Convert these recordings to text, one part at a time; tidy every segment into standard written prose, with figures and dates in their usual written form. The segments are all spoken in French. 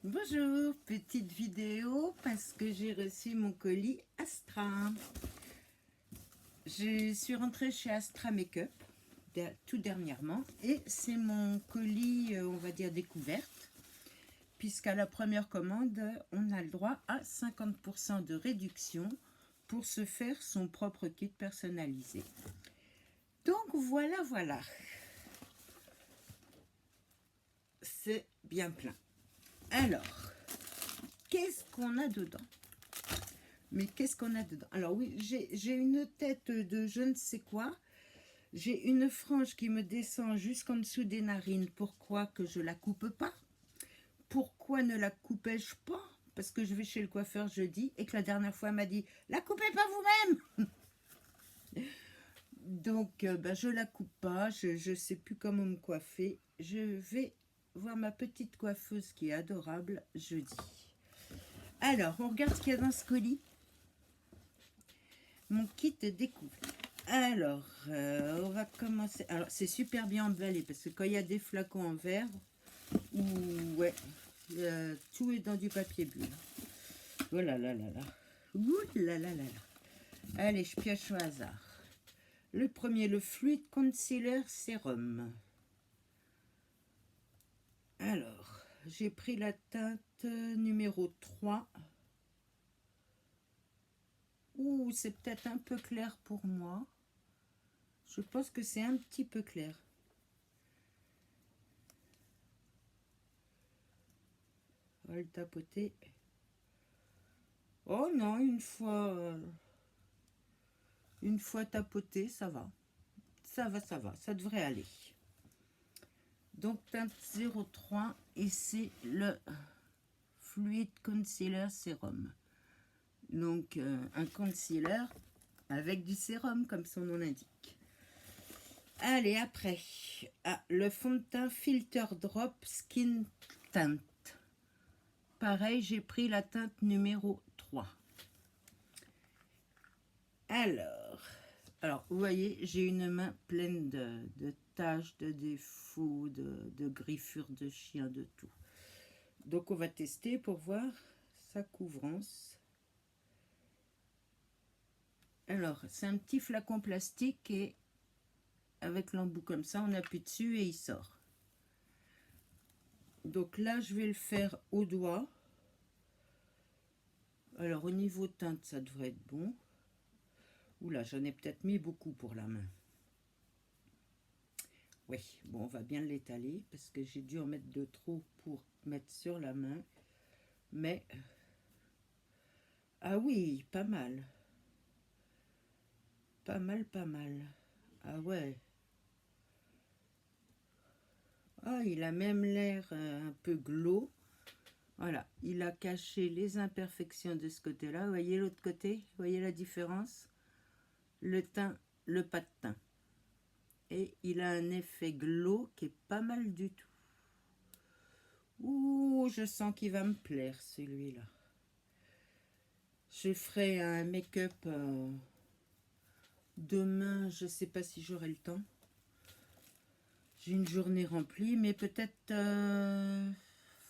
Bonjour, petite vidéo parce que j'ai reçu mon colis Astra. Je suis rentrée chez Astra Makeup tout dernièrement et c'est mon colis, on va dire, découverte, puisqu'à la première commande, on a le droit à 50% de réduction pour se faire son propre kit personnalisé. Donc voilà. C'est bien plein. Alors, qu'est-ce qu'on a dedans? Mais qu'est-ce qu'on a dedans? Alors oui, j'ai une tête de je ne sais quoi. J'ai une frange qui me descend jusqu'en dessous des narines. Pourquoi que je la coupe pas? Pourquoi ne la coupais-je pas? Parce que je vais chez le coiffeur jeudi et que la dernière fois elle m'a dit « La coupez pas vous-même !» Donc je la coupe pas, je sais plus comment me coiffer. Je vais voir ma petite coiffeuse qui est adorable jeudi. Alors, on regarde ce qu'il y a dans ce colis. Mon kit de découverte. Alors, on va commencer. Alors, c'est super bien emballé parce que quand il y a des flacons en verre, ouais, tout est dans du papier bulle. Oh là là là là. Ouh là là là là. Allez, je pioche au hasard. Le premier, le Fluid Concealer Sérum. Alors, j'ai pris la teinte numéro 3. Ouh, c'est peut-être un peu clair pour moi. Je pense que c'est un petit peu clair. On va le tapoter. Oh non, une fois tapoté, ça va. Ça va, ça devrait aller. Donc teinte 03 et c'est le Fluid Concealer Sérum. Donc un concealer avec du sérum comme son nom l'indique. Allez, après, le fond de teint Filter Drop Skin Tint. Pareil, j'ai pris la teinte numéro 3. Alors, vous voyez, j'ai une main pleine de taches, de défauts, de griffures de chien, de tout. Donc, on va tester pour voir sa couvrance. Alors, c'est un petit flacon plastique et avec l'embout comme ça, on appuie dessus et il sort. Donc là, je vais le faire au doigt. Alors, au niveau teinte, ça devrait être bon. Oula, j'en ai peut-être mis beaucoup pour la main. Oui, bon, on va bien l'étaler parce que j'ai dû en mettre de trop pour mettre sur la main. Mais, ah oui, pas mal. Pas mal. Ah ouais. Ah, il a même l'air un peu glow. Voilà, il a caché les imperfections de ce côté-là. Vous voyez l'autre côté? Vous voyez la différence? Le teint, le pas de teint. Et il a un effet glow qui est pas mal du tout. Ouh, je sens qu'il va me plaire celui-là. Je ferai un make-up demain, je ne sais pas si j'aurai le temps. J'ai une journée remplie, mais peut-être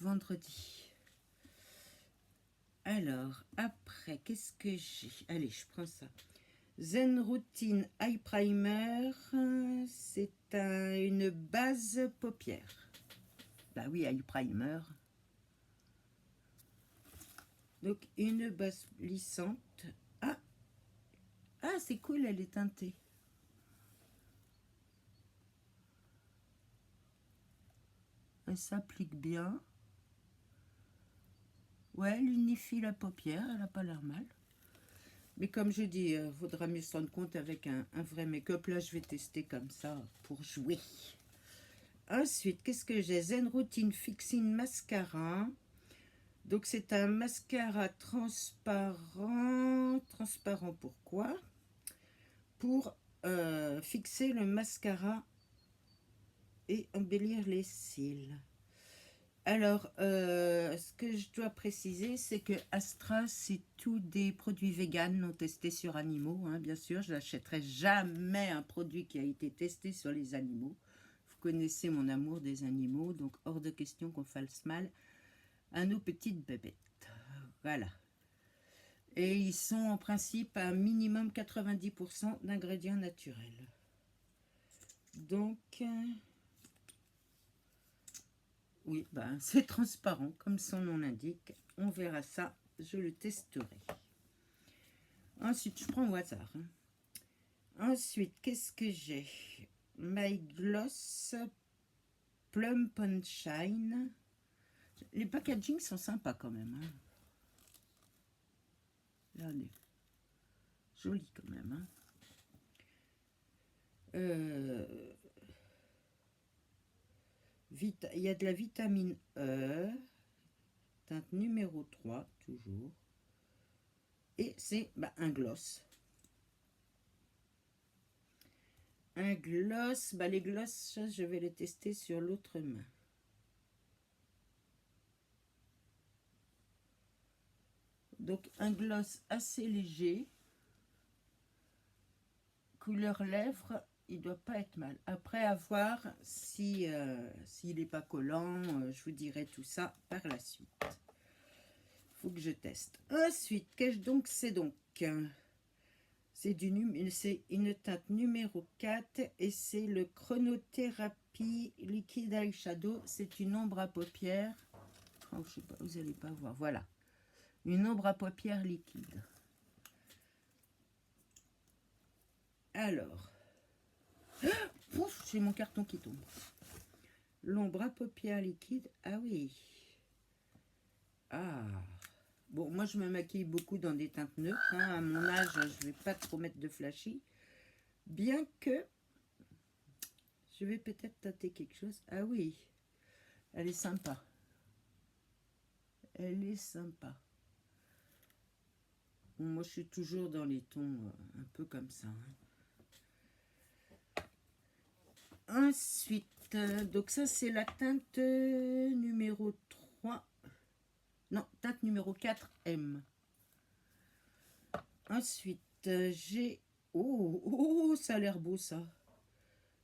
vendredi. Alors, après, qu'est-ce que j'ai? Allez, je prends ça. Zen Routine Eye Primer, c'est une base paupière. Bah oui, Eye Primer. Donc, une base lissante. Ah, c'est cool, elle est teintée. Elle s'applique bien. Ouais, elle unifie la paupière, elle n'a pas l'air mal. Mais comme je dis, vaudra mieux se rendre compte avec un vrai make-up. Là, je vais tester comme ça pour jouer. Ensuite, qu'est-ce que j'ai? Zen Routine Fixing Mascara. Donc, c'est un mascara transparent. Transparent, pourquoi? Pour fixer le mascara et embellir les cils. Alors, ce que je dois préciser, c'est que Astra, c'est tous des produits véganes non testés sur animaux. Hein, bien sûr, je n'achèterai jamais un produit qui a été testé sur les animaux. Vous connaissez mon amour des animaux, donc hors de question qu'on fasse mal à nos petites bébêtes. Voilà. Et ils sont en principe à minimum 90% d'ingrédients naturels. Donc, oui, ben, c'est transparent, comme son nom l'indique. On verra ça, je le testerai. Ensuite, je prends au hasard. Ensuite, qu'est-ce que j'ai? My Gloss Plum Punshine. Les packagings sont sympas quand même. Regardez. Joli quand même. Il y a de la vitamine E. Teinte numéro 3, toujours. Et c'est un gloss. Un gloss. Les glosses, je vais les tester sur l'autre main. Donc, un gloss assez léger. Couleur lèvres, il doit pas être mal. Après, à voir si, s'il n'est pas collant, je vous dirai tout ça par la suite. Faut que je teste. Ensuite, qu'ai-je donc? C'est une teinte numéro 4 et c'est le Chronothérapie Liquid Eyeshadow. C'est une ombre à paupières. Oh, je sais pas, vous n'allez pas voir. Voilà. Une ombre à paupières liquide. Alors. Ouf, j'ai mon carton qui tombe. L'ombre à paupières liquide. Ah oui. Ah. Bon, moi, je me maquille beaucoup dans des teintes neutres. À mon âge, je ne vais pas trop mettre de flashy. Bien que, je vais peut-être tâter quelque chose. Ah oui. Elle est sympa. Elle est sympa. Bon, moi, je suis toujours dans les tons un peu comme ça. Ensuite, donc ça, c'est la teinte numéro 3. Non, teinte numéro 4M. Ensuite, j'ai... Oh, ça a l'air beau, ça.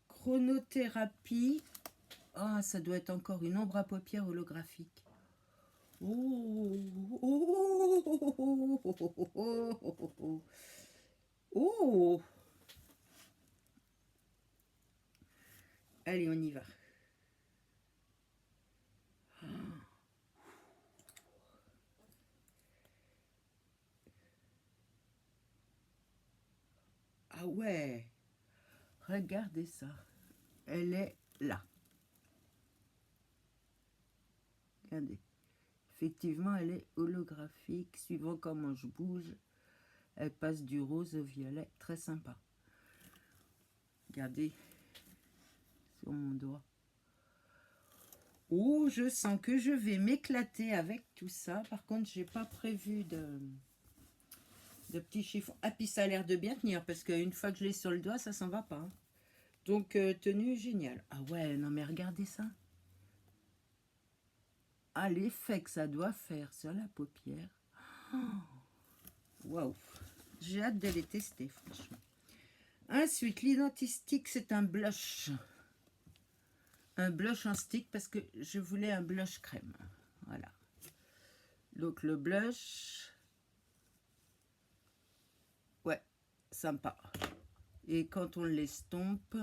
Chronothérapie. Ah, ça doit être encore une ombre à paupières holographique. Oh. Allez, on y va. Ah ouais. Regardez ça. Elle est là. Regardez. Effectivement, elle est holographique. Suivant comment je bouge, elle passe du rose au violet. Très sympa. Regardez. Sur mon doigt. Oh, je sens que je vais m'éclater avec tout ça. Par contre, j'ai pas prévu de petits chiffons. Ah, puis ça a l'air de bien tenir parce qu'une fois que je l'ai sur le doigt, ça s'en va pas. Donc, tenue géniale. Ah ouais, non mais regardez ça. Ah, l'effet que ça doit faire sur la paupière. Waouh. J'ai hâte de les tester, franchement. Ensuite, l'Identistic, c'est un blush. Un blush en stick parce que je voulais un blush crème. Voilà. Donc, le blush... Ouais, sympa. Et quand on l'estompe...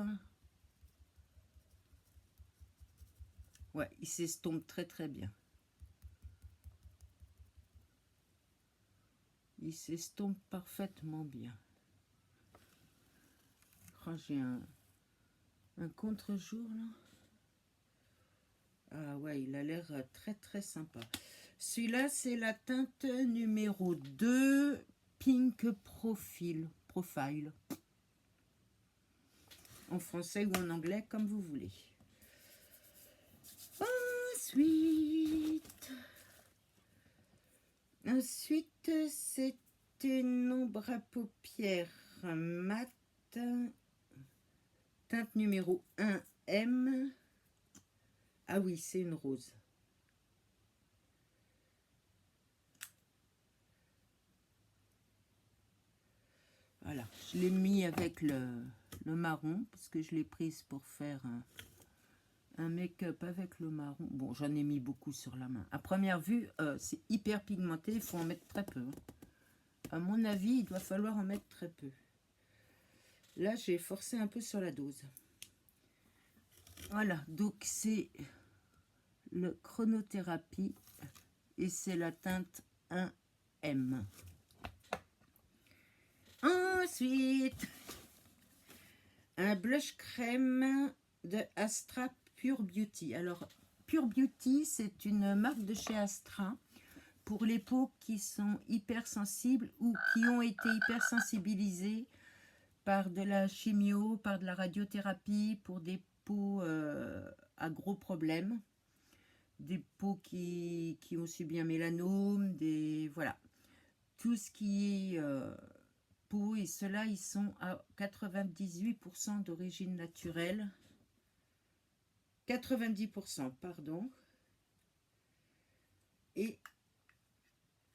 Ouais, il s'estompe très très bien. Il s'estompe parfaitement bien. Oh, j'ai un contre-jour là. Ah ouais, il a l'air très très sympa. Celui-là, c'est la teinte numéro 2, Pink Profile. En français ou en anglais, comme vous voulez. Ensuite, c'est une ombre à paupières mat. Teinte numéro 1M. Ah oui, c'est une rose. Voilà, je l'ai mis avec le marron parce que je l'ai prise pour faire un make-up avec le marron. Bon, j'en ai mis beaucoup sur la main. À première vue, c'est hyper pigmenté. Il faut en mettre très peu. À mon avis, il doit falloir en mettre très peu. Là, j'ai forcé un peu sur la dose. Voilà, donc c'est le chronothérapie et c'est la teinte 1M. Ensuite, un blush crème de Astra Pure Beauty. Alors, Pure Beauty, c'est une marque de chez Astra pour les peaux qui sont hypersensibles ou qui ont été hypersensibilisées par de la chimio, par de la radiothérapie, pour des peaux à gros problèmes, des peaux qui ont subi un mélanome, voilà. Tout ce qui est peau, et ceux-là, ils sont à 98% d'origine naturelle. 90%, pardon. Et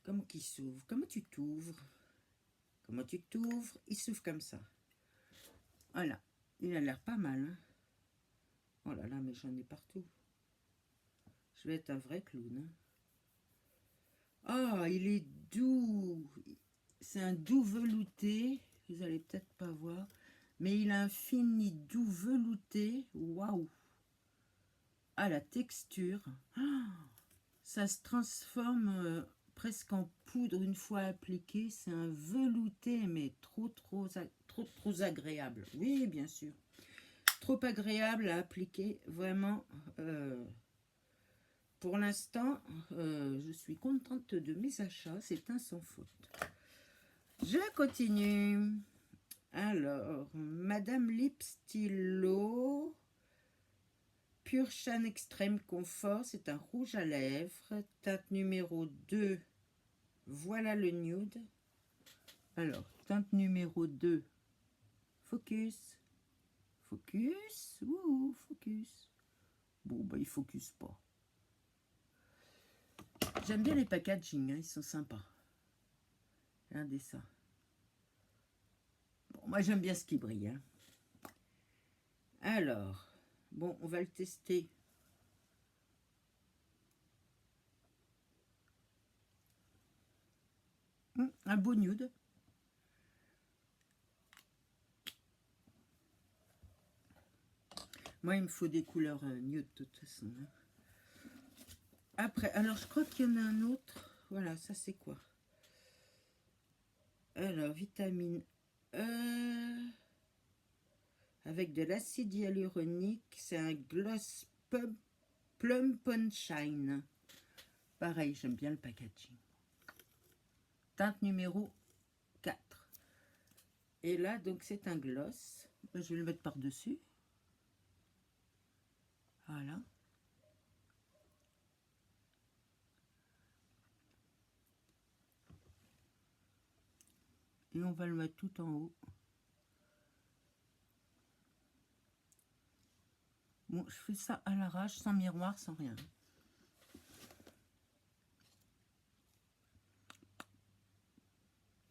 comment qu'il s'ouvre? Comment tu t'ouvres? Comment tu t'ouvres? Il s'ouvre comme ça. Voilà. Il a l'air pas mal. Hein? Oh là là, mais j'en ai partout. Je vais être un vrai clown. Ah, il est doux. C'est un doux velouté. Vous allez peut-être pas voir. Mais il a un fini doux velouté. Waouh. Ah, la texture. Ah, ça se transforme presque en poudre une fois appliqué. C'est un velouté, mais trop agréable. Oui, bien sûr. Trop agréable à appliquer. Vraiment. Pour l'instant, je suis contente de mes achats. C'est un sans faute. Je continue. Alors, Madame Lip Stylo Pure Shine Extrême Confort. C'est un rouge à lèvres. Teinte numéro 2. Voilà le nude. Alors, teinte numéro 2. Focus. Focus. Ouh, focus. Bon, bah, il focus pas. J'aime bien les packaging, hein, ils sont sympas. Regardez ça. Bon, moi, j'aime bien ce qui brille. Hein. Alors, bon, on va le tester. Un beau nude. Moi, il me faut des couleurs nude de toute façon. Hein. Après, alors je crois qu'il y en a un autre. Voilà, ça c'est quoi? Alors, vitamine E avec de l'acide hyaluronique. C'est un gloss plum shine. Pareil, j'aime bien le packaging. Teinte numéro 4. Et là, donc, c'est un gloss. Je vais le mettre par-dessus. Voilà. Et on va le mettre tout en haut. Bon, je fais ça à l'arrache, sans miroir, sans rien.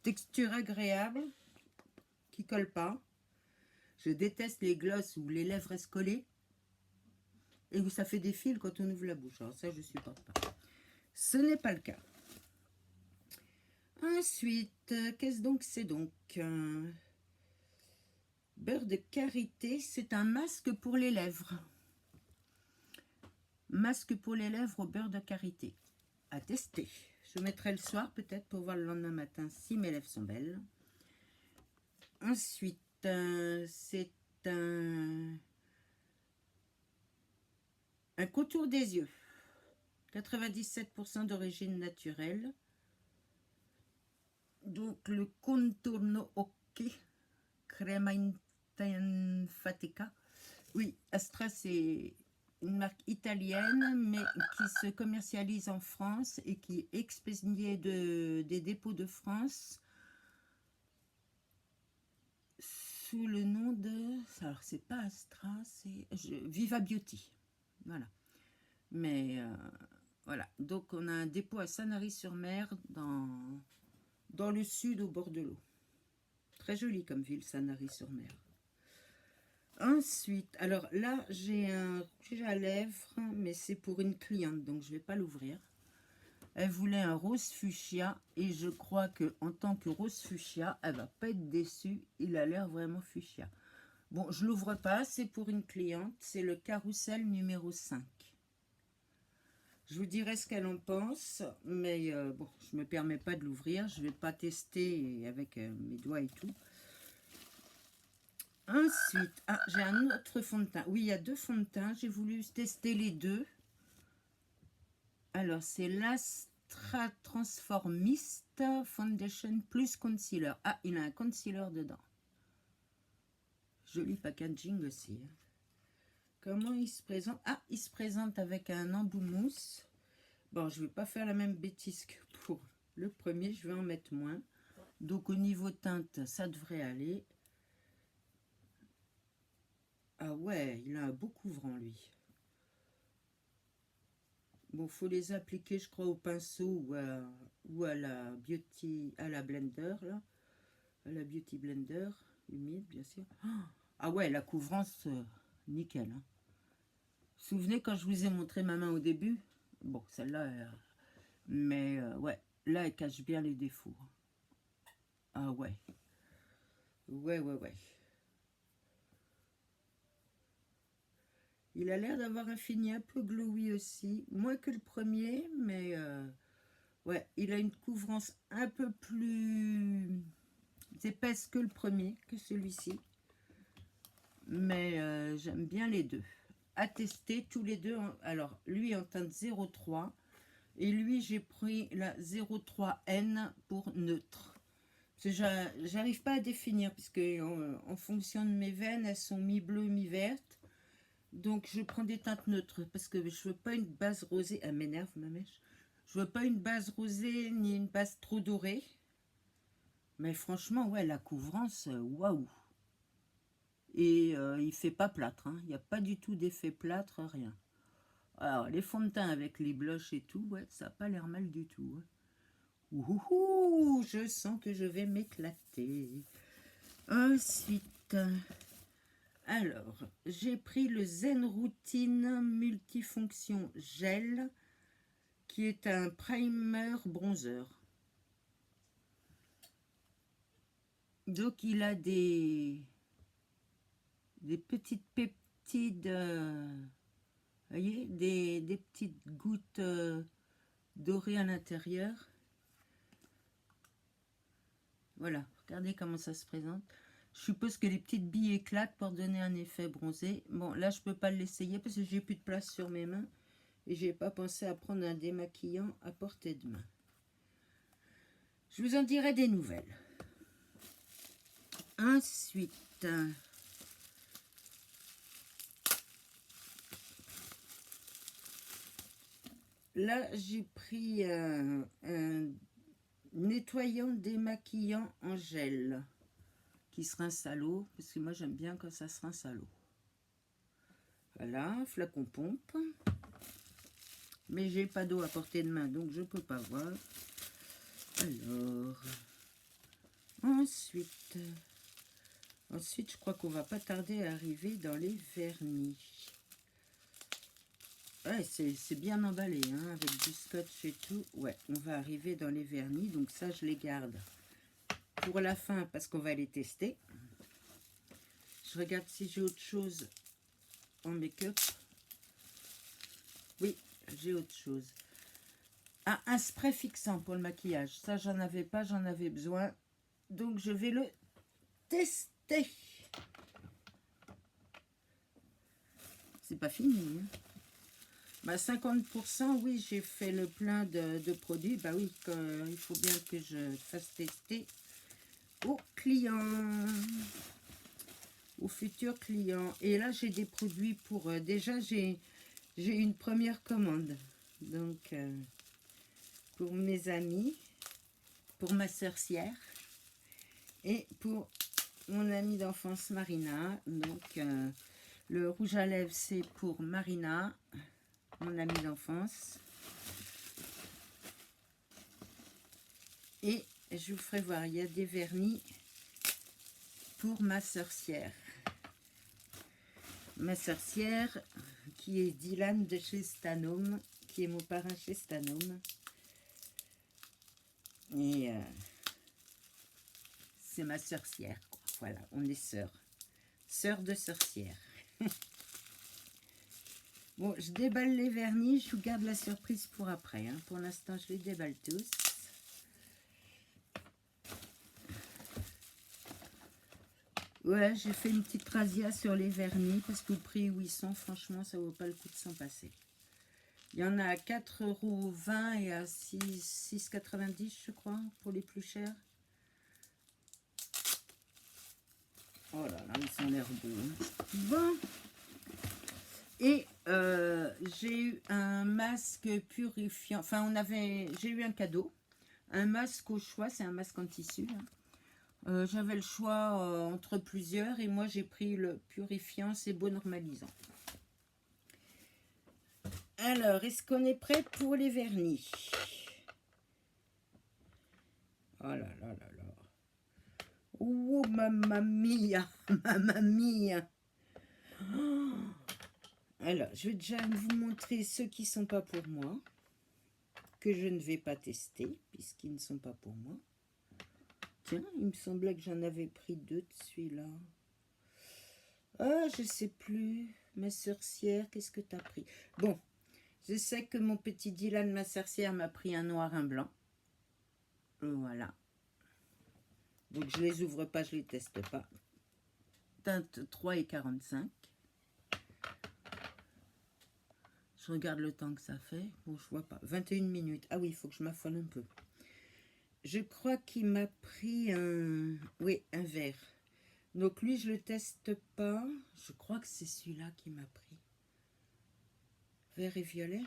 Texture agréable, qui colle pas. Je déteste les glosses où les lèvres restent collées et où ça fait des fils quand on ouvre la bouche. Alors ça, je supporte pas. Ce n'est pas le cas. Ensuite, qu'est-ce donc c'est donc beurre de karité, c'est un masque pour les lèvres. Masque pour les lèvres au beurre de karité. À tester. Je mettrai le soir peut-être pour voir le lendemain matin si mes lèvres sont belles. Ensuite, c'est un contour des yeux. 97% d'origine naturelle. Donc le Contorno Occhi Crema Fatica. Oui, Astra, c'est une marque italienne, mais qui se commercialise en France et qui est expédiée des dépôts de France sous le nom de... Alors, c'est pas Astra, c'est Viva Beauty. Voilà. Mais voilà. Donc, on a un dépôt à Sanary-sur-Mer dans le sud, au bord de l'eau. Très joli comme ville, Sanary-sur-Mer. Ensuite, alors là, j'ai un rouge à lèvres, mais c'est pour une cliente, donc je ne vais pas l'ouvrir. Elle voulait un rose fuchsia, et je crois que en tant que rose fuchsia, elle va pas être déçue. Il a l'air vraiment fuchsia. Bon, je l'ouvre pas, c'est pour une cliente. C'est le carrousel numéro 5. Je vous dirai ce qu'elle en pense, mais bon, je me permets pas de l'ouvrir. Je vais pas tester avec mes doigts et tout. Ensuite, ah, j'ai un autre fond de teint. Oui, il y a 2 fonds de teint. J'ai voulu tester les 2. Alors, c'est l'Astra Transformist Foundation plus Concealer. Ah, il a un concealer dedans. Joli packaging aussi. Comment il se présente? Ah, il se présente avec un embout mousse. Bon, je ne vais pas faire la même bêtise que pour le premier. Je vais en mettre moins. Donc, au niveau teinte, ça devrait aller. Ah ouais, il a un beau couvrant, lui. Bon, faut les appliquer, je crois, au pinceau ou à la blender, là. À la beauty blender, humide, bien sûr. Ah ouais, la couvrance, nickel. Hein. Vous vous souvenez quand je vous ai montré ma main au début? Bon, celle-là, mais ouais, là, elle cache bien les défauts. Ah ouais. Ouais. Il a l'air d'avoir un fini un peu glowy aussi, moins que le premier, mais ouais, il a une couvrance un peu plus épaisse que le premier, que celui-ci. Mais j'aime bien les deux. À tester tous les deux. Alors, lui en teinte 03 et lui, j'ai pris la 03N pour neutre. J'arrive pas à définir, puisque en fonction de mes veines, elles sont mi-bleues, mi-vertes. Donc, je prends des teintes neutres, parce que je veux pas une base rosée. Elle m'énerve, ma mèche. Je veux pas une base rosée, ni une base trop dorée. Mais franchement, ouais, la couvrance, waouh. Et il fait pas plâtre, hein. Il n'y a pas du tout d'effet plâtre, rien. Alors, les fonds de teint avec les blushs et tout, ouais, ça n'a pas l'air mal du tout. Hein. Ouhouhou, je sens que je vais m'éclater. Ensuite, alors, j'ai pris le Zen Routine Multifonction Gel, qui est un primer bronzer. Donc, il a des petites peptides, vous voyez, des petites gouttes dorées à l'intérieur. Voilà, regardez comment ça se présente. Je suppose que les petites billes éclatent pour donner un effet bronzé. Bon, là, je peux pas l'essayer parce que j'ai plus de place sur mes mains. Et j'ai pas pensé à prendre un démaquillant à portée de main. Je vous en dirai des nouvelles. Ensuite, là, j'ai pris un nettoyant démaquillant en gel qui se rince à l'eau, parce que moi j'aime bien quand ça se rince à l'eau. Voilà, flacon pompe. Mais j'ai pas d'eau à portée de main, donc je peux pas voir. Alors, ensuite, je crois qu'on va pas tarder à arriver dans les vernis. Ouais, c'est bien emballé, hein, avec du scotch et tout. Ouais, on va arriver dans les vernis, donc ça, je les garde pour la fin, parce qu'on va les tester. Je regarde si j'ai autre chose en make-up. Oui, j'ai autre chose. Ah, un spray fixant pour le maquillage. Ça, j'en avais pas, j'en avais besoin. Donc, je vais le tester. C'est pas fini. Hein. Bah, 50%, oui, j'ai fait le plein de produits. Bah oui, il faut bien que je fasse tester aux clients. Aux futurs clients. Et là, j'ai des produits pour... déjà, j'ai une première commande. Donc... pour mes amis, pour ma sorcière et pour mon amie d'enfance Marina. Donc le rouge à lèvres c'est pour Marina, mon amie d'enfance. Et je vous ferai voir, il y a des vernis pour ma sorcière. ma sorcière, qui est Dylan de chez Stanome, qui est mon parrain chez Stanome. Et c'est ma sorcière, quoi. Voilà, on est sœurs. Sœurs de sorcière. Bon, je déballe les vernis, je vous garde la surprise pour après. Hein. Pour l'instant, je les déballe tous. Ouais, j'ai fait une petite razzia sur les vernis parce que le prix où ils sont, franchement, ça vaut pas le coup de s'en passer. Il y en a à 4,20 € et à 6,90 €, je crois, pour les plus chers. Oh là là, ils ont l'air beaux. Hein. Bon. Et j'ai eu un masque purifiant. Enfin, j'ai eu un cadeau. Un masque au choix, c'est un masque en tissu. Hein. J'avais le choix entre plusieurs et moi j'ai pris le purifiant, c'est beau normalisant. Alors, est-ce qu'on est prêt pour les vernis? Oh là là là là. Oh, mamma mia, mamma mia. Oh. Alors, je vais déjà vous montrer ceux qui ne sont pas pour moi, que je ne vais pas tester, puisqu'ils ne sont pas pour moi. Tiens, il me semblait que j'en avais pris 2 de celui-là. Ah, je sais plus. Ma sorcière, qu'est-ce que tu as pris? Bon, je sais que mon petit Dylan, ma sorcière, m'a pris un noir, un blanc. Voilà. Donc, je les ouvre pas, je les teste pas. Teinte 3,45 €. Je regarde le temps que ça fait. Bon, je vois pas. 21 minutes. Ah oui, il faut que je m'affole un peu. Je crois qu'il m'a pris un... Oui, un vert. Donc lui, je le teste pas. Je crois que c'est celui-là qui m'a pris. Vert et violet.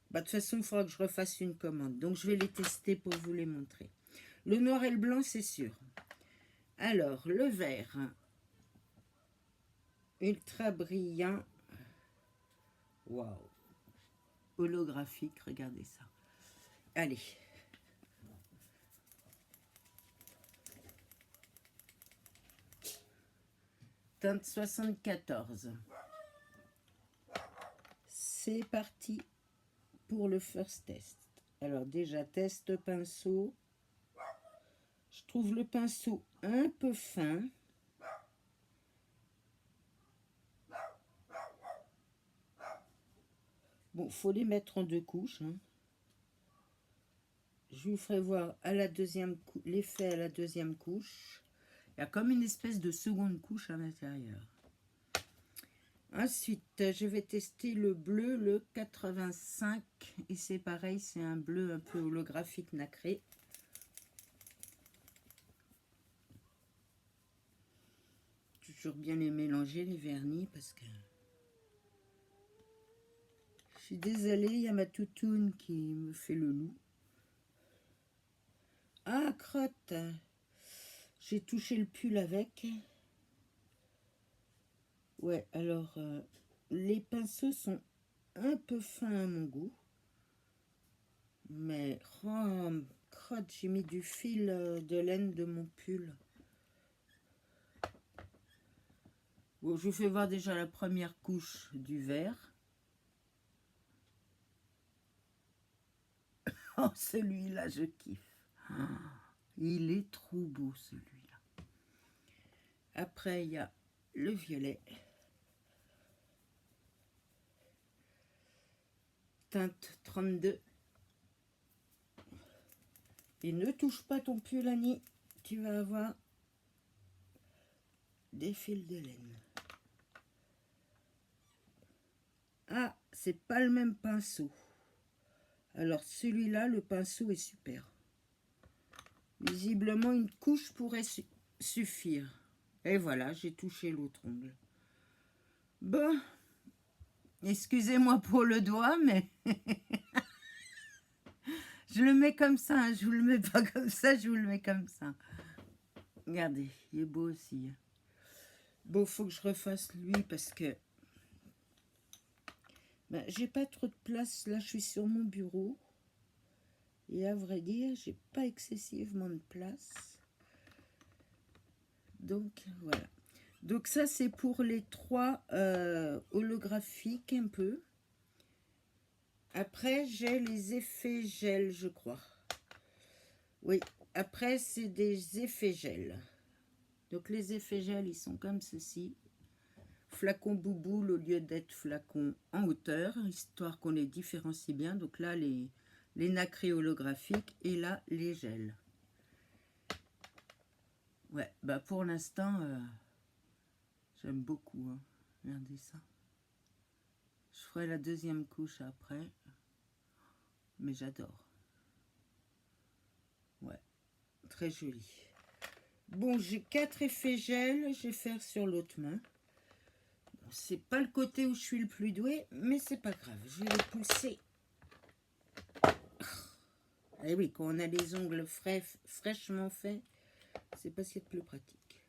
Bah, de toute façon, il faudra que je refasse une commande. Donc, je vais les tester pour vous les montrer. Le noir et le blanc, c'est sûr. Alors, le vert. Ultra brillant. Waouh. Holographique, regardez ça. Allez. Teinte 74. C'est parti pour le first test. Alors déjà, test pinceau. Je trouve le pinceau un peu fin. Bon, faut les mettre en 2 couches. Hein. Je vous ferai voir à la deuxième l'effet à la deuxième couche. Il y a comme une espèce de seconde couche à l'intérieur. Ensuite, je vais tester le bleu, le 85. Et c'est pareil, c'est un bleu un peu holographique nacré. Toujours bien les mélanger, les vernis, parce que... Je suis désolée, il y a ma toutoune qui me fait le loup. Ah, crotte! J'ai touché le pull avec. Ouais, alors, les pinceaux sont un peu fins à mon goût. Mais, oh, crotte, j'ai mis du fil de laine de mon pull. Bon, je vous fais voir déjà la première couche du vert. Oh, celui-là, je kiffe. Oh, il est trop beau, celui-là. Après, il y a le violet. Teinte 32. Et ne touche pas ton pull, Annie. Tu vas avoir des fils de laine. Ah, c'est pas le même pinceau. Alors celui-là, le pinceau est super. Visiblement, une couche pourrait suffire. Et voilà, j'ai touché l'autre ongle. Bon, excusez-moi pour le doigt, mais je le mets comme ça. Hein. Je vous le mets pas comme ça, je vous le mets comme ça. Regardez, il est beau aussi. Bon, faut que je refasse lui parce que ben, j'ai pas trop de place. Là, je suis sur mon bureau. Et à vrai dire, j'ai pas excessivement de place. Donc, voilà. Donc ça, c'est pour les 3 holographiques un peu. Après, j'ai les effets gel, je crois. Oui, après, c'est des effets gel. Donc les effets gel, ils sont comme ceci. Flacon bouboule au lieu d'être flacon en hauteur, histoire qu'on les différencie bien. Donc là, les nacrés holographiques et là, les gels. Ouais, bah pour l'instant, j'aime beaucoup. Hein. Regardez ça. Je ferai la deuxième couche après. Mais j'adore. Ouais, très joli. Bon, j'ai 4 effets gel. Je vais faire sur l'autre main. Bon, c'est pas le côté où je suis le plus doué, mais c'est pas grave. Je vais les pousser. Et oui, quand on a les ongles fraîchement faits, c'est pas ce qu'il y a de plus pratique.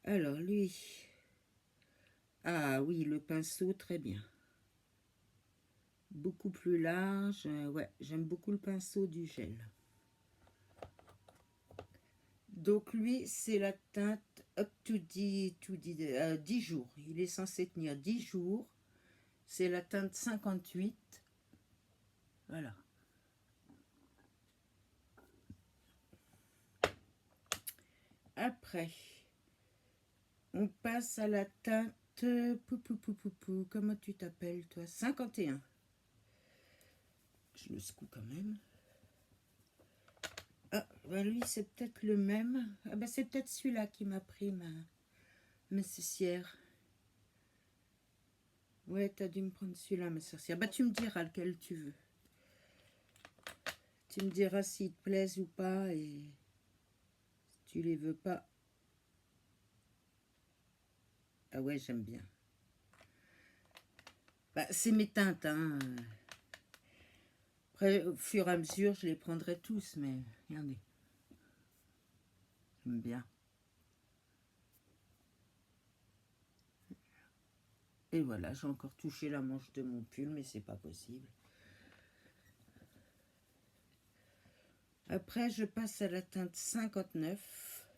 Alors, lui... Ah oui, le pinceau, très bien. Beaucoup plus large. Ouais, j'aime beaucoup le pinceau du gel. Donc lui, c'est la teinte up to 10 jours. Il est censé tenir 10 jours. C'est la teinte 58. Voilà. Après, on passe à la teinte... Comment tu t'appelles, toi? 51. Je le secoue quand même. Ah, bah lui, c'est peut-être le même. Ah, bah c'est peut-être celui-là qui m'a pris ma caissière. Ouais, t'as dû me prendre celui-là, ma sorcière. Bah, tu me diras lequel tu veux. Tu me diras s'il te plaise ou pas, et si tu les veux pas. Ah ouais, j'aime bien. Bah, c'est mes teintes, hein. Après, au fur et à mesure, je les prendrai tous, mais regardez. J'aime bien. Et voilà, j'ai encore touché la manche de mon pull, mais c'est pas possible. Après, je passe à la teinte 59,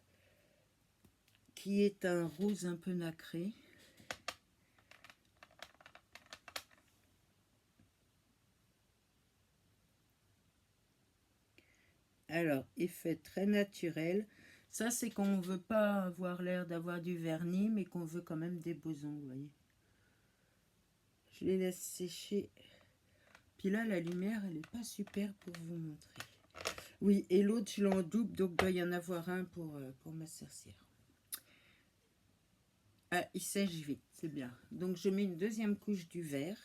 qui est un rose un peu nacré. Alors, effet très naturel. Ça, c'est quand on veut pas avoir l'air d'avoir du vernis, mais qu'on veut quand même des beaux ongles, vous voyez. Je les laisse sécher. Puis là, la lumière, elle n'est pas super pour vous montrer. Oui, et l'autre, je l'ai en double, donc il doit y en avoir un pour ma sorcière. Ah, il sèche vite, c'est bien. Donc, je mets une deuxième couche du vert.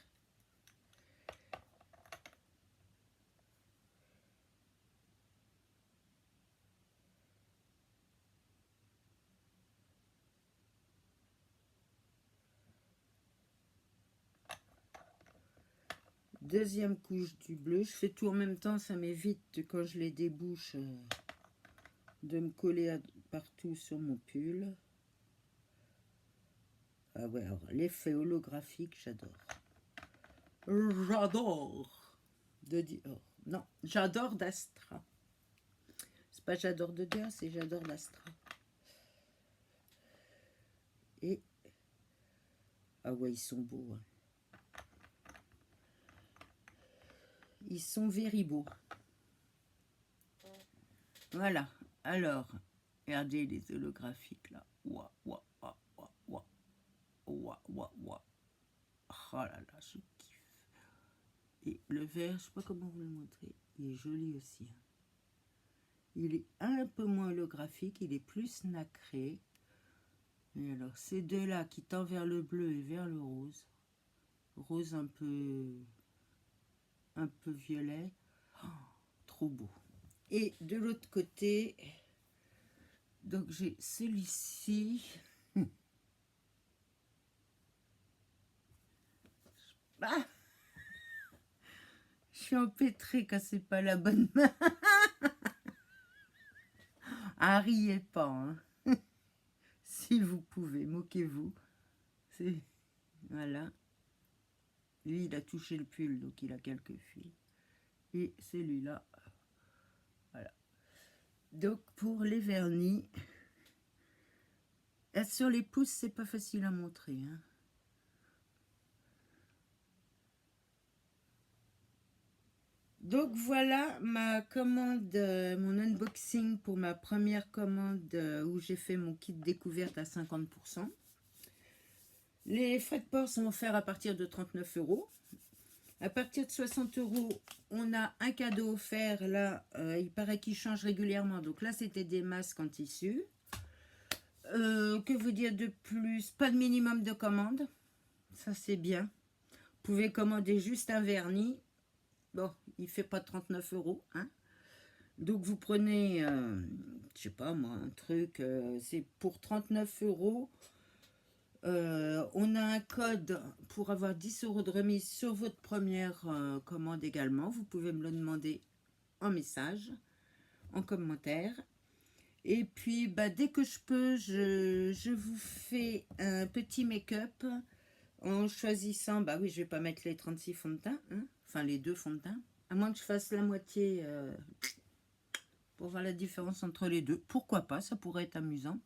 Deuxième couche du bleu. Je fais tout en même temps, ça m'évite, quand je les débouche, de me coller partout sur mon pull. Ah ouais, alors l'effet holographique, j'adore. J'adore de Dior. Non, j'adore d'Astra. C'est pas j'adore de Dior, c'est j'adore d'Astra. Et... Ah ouais, ils sont beaux. Hein. Ils sont very beaux. Voilà. Alors, regardez les holographiques là. Ouah, ouah, ouah, ouah, ouah. Ouah, ouah, ouah. Oh là là, je kiffe. Et le vert, je sais pas comment vous le montrer. Il est joli aussi. Hein. Il est un peu moins holographique, il est plus nacré. Et alors, ces deux-là qui tendent vers le bleu et vers le rose. Rose un peu violet. Oh, trop beau. Et de l'autre côté, donc j'ai celui-ci. Ah, je suis empêtrée quand c'est pas la bonne main. Ah, riez pas, hein. Si vous pouvez, moquez-vous. Voilà. Lui, il a touché le pull, donc il a quelques fils. Et celui-là, voilà. Donc, pour les vernis, Sur les pouces, c'est pas facile à montrer. Hein. Donc voilà ma commande, mon unboxing pour ma première commande où j'ai fait mon kit découverte à 50%. Les frais de port sont offerts à partir de 39 €. À partir de 60 €, on a un cadeau offert. Là, il paraît qu'il change régulièrement. Donc là, c'était des masques en tissu. Que vous dire de plus? Pas de minimum de commande. Ça, c'est bien. Vous pouvez commander juste un vernis. Bon, il ne fait pas 39 €. Hein. Donc, vous prenez, je sais pas moi, un truc. C'est pour 39 €. On a un code pour avoir 10 € de remise sur votre première commande également. Vous pouvez me le demander en message, en commentaire. Et puis, bah, dès que je peux, je vous fais un petit make-up en choisissant... Bah oui, je vais pas mettre les 36 fonds de teint, hein, enfin les 2 fonds de teint. À moins que je fasse la moitié pour voir la différence entre les deux. Pourquoi pas, ça pourrait être amusant.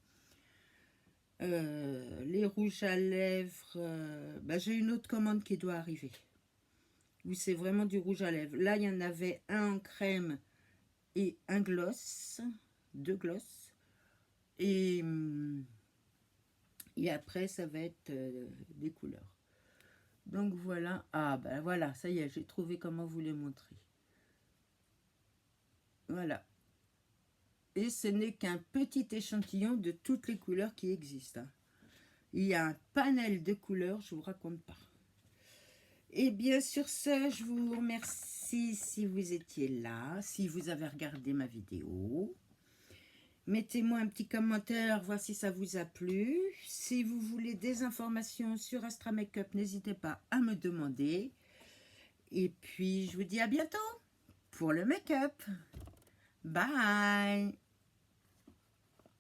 Les rouges à lèvres, bah, j'ai une autre commande qui doit arriver. Oui, c'est vraiment du rouge à lèvres. Là, il y en avait un en crème et un gloss, 2 gloss. Et après, ça va être des couleurs. Donc voilà. Ah ben voilà, ça y est, j'ai trouvé comment vous les montrer. Voilà. Et ce n'est qu'un petit échantillon de toutes les couleurs qui existent. Hein. Il y a un panel de couleurs, je ne vous raconte pas. Et bien sur ce, je vous remercie si vous étiez là, si vous avez regardé ma vidéo. Mettez-moi un petit commentaire, voir si ça vous a plu. Si vous voulez des informations sur Astra Makeup, n'hésitez pas à me demander. Et puis, je vous dis à bientôt pour le make-up. Bye!